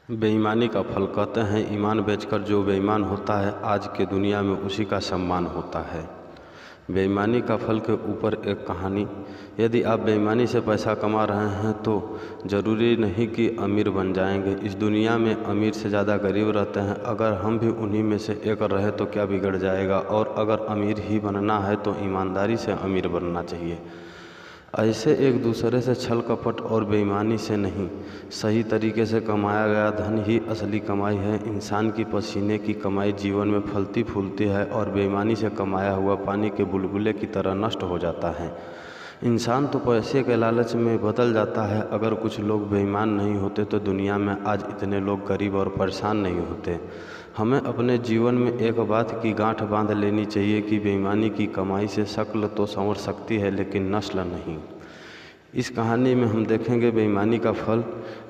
बेईमानी का फल कहते हैं ईमान बेचकर जो बेईमान होता है आज के दुनिया में उसी का सम्मान होता है। बेईमानी का फल के ऊपर एक कहानी। यदि आप बेईमानी से पैसा कमा रहे हैं तो ज़रूरी नहीं कि अमीर बन जाएंगे। इस दुनिया में अमीर से ज़्यादा गरीब रहते हैं। अगर हम भी उन्हीं में से एक रहे तो क्या बिगड़ जाएगा। और अगर अमीर ही बनना है तो ईमानदारी से अमीर बनना चाहिए। ऐसे एक दूसरे से छल कपट और बेईमानी से नहीं, सही तरीके से कमाया गया धन ही असली कमाई है। इंसान की पसीने की कमाई जीवन में फलती फूलती है और बेईमानी से कमाया हुआ पानी के बुलबुले की तरह नष्ट हो जाता है। इंसान तो पैसे के लालच में बदल जाता है। अगर कुछ लोग बेईमान नहीं होते तो दुनिया में आज इतने लोग गरीब और परेशान नहीं होते। हमें अपने जीवन में एक बात की गांठ बांध लेनी चाहिए कि बेईमानी की कमाई से शक्ल तो संवर सकती है लेकिन नस्ल नहीं। इस कहानी में हम देखेंगे बेईमानी का फल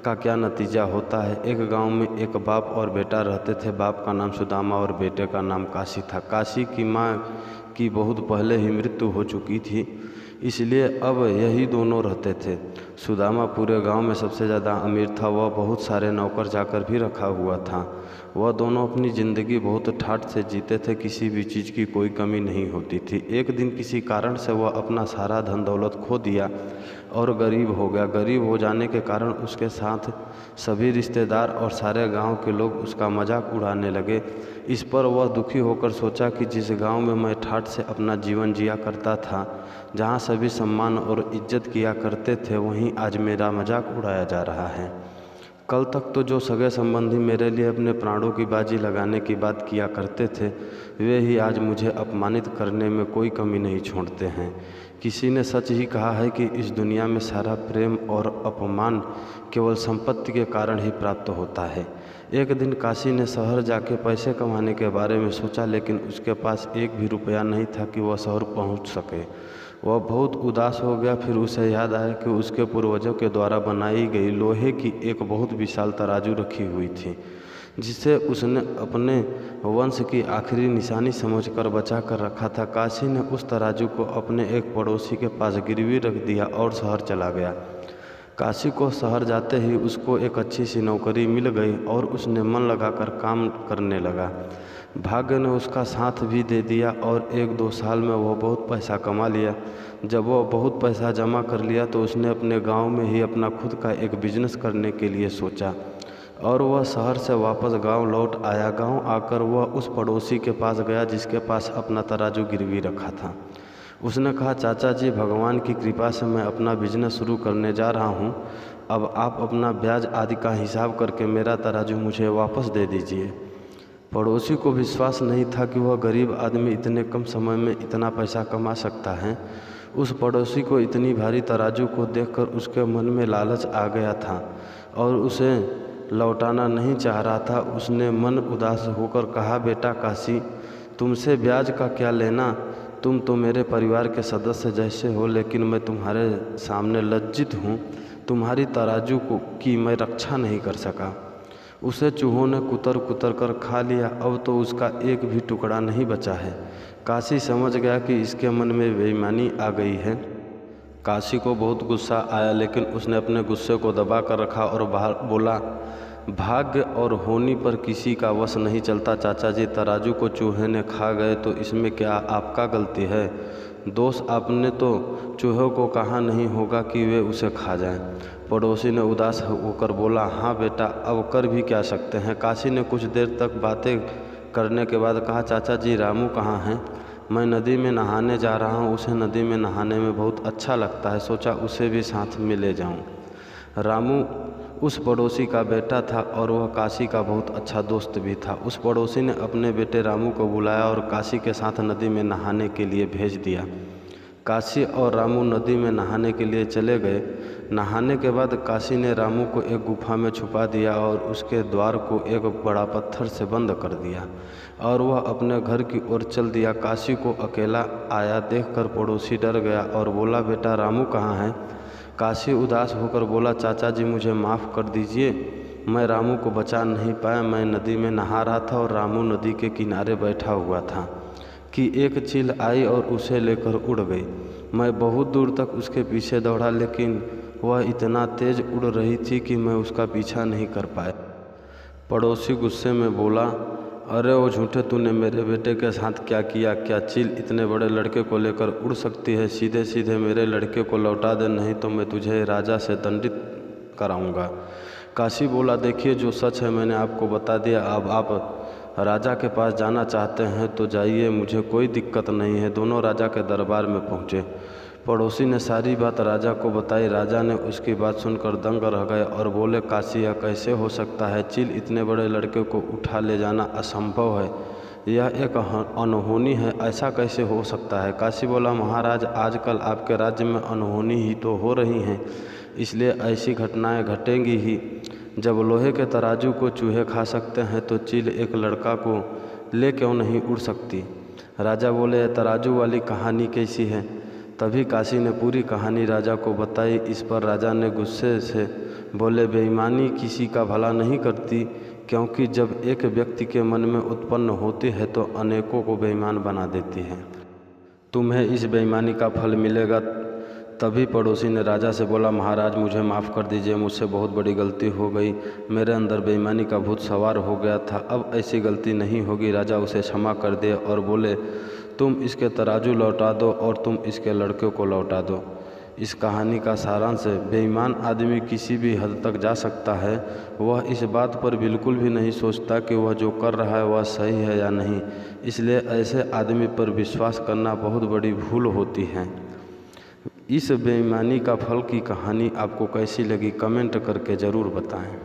का क्या नतीजा होता है। एक गांव में एक बाप और बेटा रहते थे। बाप का नाम सुदामा और बेटे का नाम काशी था। काशी की माँ की बहुत पहले ही मृत्यु हो चुकी थी, इसलिए अब यही दोनों रहते थे। सुदामा पूरे गांव में सबसे ज़्यादा अमीर था। वह बहुत सारे नौकर चाकर भी रखा हुआ था। वह दोनों अपनी ज़िंदगी बहुत ठाठ से जीते थे। किसी भी चीज़ की कोई कमी नहीं होती थी। एक दिन किसी कारण से वह अपना सारा धन दौलत खो दिया और गरीब हो गया। गरीब हो जाने के कारण उसके साथ सभी रिश्तेदार और सारे गांव के लोग उसका मजाक उड़ाने लगे। इस पर वह दुखी होकर सोचा कि जिस गांव में मैं ठाठ से अपना जीवन जिया करता था, जहां सभी सम्मान और इज्जत किया करते थे, वहीं आज मेरा मजाक उड़ाया जा रहा है। कल तक तो जो सगे संबंधी मेरे लिए अपने प्राणों की बाजी लगाने की बात किया करते थे, वे ही आज मुझे अपमानित करने में कोई कमी नहीं छोड़ते हैं। किसी ने सच ही कहा है कि इस दुनिया में सारा प्रेम और अपमान केवल संपत्ति के कारण ही प्राप्त होता है। एक दिन काशी ने शहर जाके पैसे कमाने के बारे में सोचा, लेकिन उसके पास एक भी रुपया नहीं था कि वह शहर पहुंच सके। वह बहुत उदास हो गया। फिर उसे याद आया कि उसके पूर्वजों के द्वारा बनाई गई लोहे की एक बहुत विशाल तराजू रखी हुई थी, जिसे उसने अपने वंश की आखिरी निशानी समझकर बचा कर रखा था। काशी ने उस तराजू को अपने एक पड़ोसी के पास गिरवी रख दिया और शहर चला गया। काशी को शहर जाते ही उसको एक अच्छी सी नौकरी मिल गई और उसने मन लगाकर काम करने लगा। भाग्य ने उसका साथ भी दे दिया और 1-2 साल में वह बहुत पैसा कमा लिया। जब वह बहुत पैसा जमा कर लिया तो उसने अपने गांव में ही अपना खुद का एक बिजनेस करने के लिए सोचा और वह शहर से वापस गांव लौट आया। गांव आकर वह उस पड़ोसी के पास गया जिसके पास अपना तराजू गिरवी रखा था। उसने कहा, चाचा जी, भगवान की कृपा से मैं अपना बिजनेस शुरू करने जा रहा हूँ। अब आप अपना ब्याज आदि का हिसाब करके मेरा तराजू मुझे वापस दे दीजिए। पड़ोसी को विश्वास नहीं था कि वह गरीब आदमी इतने कम समय में इतना पैसा कमा सकता है। उस पड़ोसी को इतनी भारी तराजू को देखकर उसके मन में लालच आ गया था और उसे लौटाना नहीं चाह रहा था। उसने मन उदास होकर कहा, बेटा काशी, तुमसे ब्याज का क्या लेना। तुम तो मेरे परिवार के सदस्य जैसे हो, लेकिन मैं तुम्हारे सामने लज्जित हूँ। तुम्हारी तराजू की मैं रक्षा नहीं कर सका। उसे चूहों ने कुतर कुतर कर खा लिया। अब तो उसका एक भी टुकड़ा नहीं बचा है। काशी समझ गया कि इसके मन में बेईमानी आ गई है। काशी को बहुत गुस्सा आया, लेकिन उसने अपने गुस्से को दबा कर रखा और बाहर बोला, भाग्य और होनी पर किसी का वश नहीं चलता। चाचा जी, तराजू को चूहे ने खा गए तो इसमें क्या आपका गलती है? दोष आपने तो चूहों को कहा नहीं होगा कि वे उसे खा जाएं। पड़ोसी ने उदास होकर बोला, हाँ बेटा, अब कर भी क्या सकते हैं। काशी ने कुछ देर तक बातें करने के बाद कहा, चाचा जी, रामू कहाँ हैं? मैं नदी में नहाने जा रहा हूँ। उसे नदी में नहाने में बहुत अच्छा लगता है। सोचा उसे भी साथ में ले जाऊँ। रामू उस पड़ोसी का बेटा था और वह काशी का बहुत अच्छा दोस्त भी था। उस पड़ोसी ने अपने बेटे रामू को बुलाया और काशी के साथ नदी में नहाने के लिए भेज दिया। काशी और रामू नदी में नहाने के लिए चले गए। नहाने के बाद काशी ने रामू को एक गुफा में छुपा दिया और उसके द्वार को एक बड़ा पत्थर से बंद कर दिया और वह अपने घर की ओर चल दिया। काशी को अकेला आया देखकर पड़ोसी डर गया और बोला, बेटा रामू कहाँ है? काशी उदास होकर बोला, चाचा जी, मुझे माफ़ कर दीजिए, मैं रामू को बचा नहीं पाया। मैं नदी में नहा रहा था और रामू नदी के किनारे बैठा हुआ था कि एक चील आई और उसे लेकर उड़ गई। मैं बहुत दूर तक उसके पीछे दौड़ा, लेकिन वह इतना तेज़ उड़ रही थी कि मैं उसका पीछा नहीं कर पाया। पड़ोसी गुस्से में बोला, अरे वो झूठे, तूने मेरे बेटे के साथ क्या किया? क्या चील इतने बड़े लड़के को लेकर उड़ सकती है? सीधे सीधे मेरे लड़के को लौटा दे, नहीं तो मैं तुझे राजा से दंडित कराऊंगा। काशी बोला, देखिए जो सच है मैंने आपको बता दिया। अब आप राजा के पास जाना चाहते हैं तो जाइए, मुझे कोई दिक्कत नहीं है। दोनों राजा के दरबार में पहुँचे। पड़ोसी ने सारी बात राजा को बताई। राजा ने उसकी बात सुनकर दंग रह गए और बोले, काशी, यह कैसे हो सकता है? चील इतने बड़े लड़के को उठा ले जाना असंभव है, यह एक अनहोनी है, ऐसा कैसे हो सकता है? काशी बोला, महाराज, आजकल आपके राज्य में अनहोनी ही तो हो रही हैं, इसलिए ऐसी घटनाएं घटेंगी ही। जब लोहे के तराजू को चूहे खा सकते हैं तो चील एक लड़का को ले क्यों नहीं उड़ सकती? राजा बोले, यह तराजू वाली कहानी कैसी है? तभी काशी ने पूरी कहानी राजा को बताई। इस पर राजा ने गुस्से से बोले, बेईमानी किसी का भला नहीं करती, क्योंकि जब एक व्यक्ति के मन में उत्पन्न होती है तो अनेकों को बेईमान बना देती है। तुम्हें इस बेईमानी का फल मिलेगा। तभी पड़ोसी ने राजा से बोला, महाराज, मुझे माफ़ कर दीजिए, मुझसे बहुत बड़ी गलती हो गई, मेरे अंदर बेईमानी का भूत सवार हो गया था, अब ऐसी गलती नहीं होगी। राजा उसे क्षमा कर दिए और बोले, तुम इसके तराजू लौटा दो और तुम इसके लड़के को लौटा दो। इस कहानी का सारांश है, बेईमान आदमी किसी भी हद तक जा सकता है। वह इस बात पर बिल्कुल भी नहीं सोचता कि वह जो कर रहा है वह सही है या नहीं, इसलिए ऐसे आदमी पर विश्वास करना बहुत बड़ी भूल होती है। इस बेईमानी का फल की कहानी आपको कैसी लगी, कमेंट करके ज़रूर बताएं।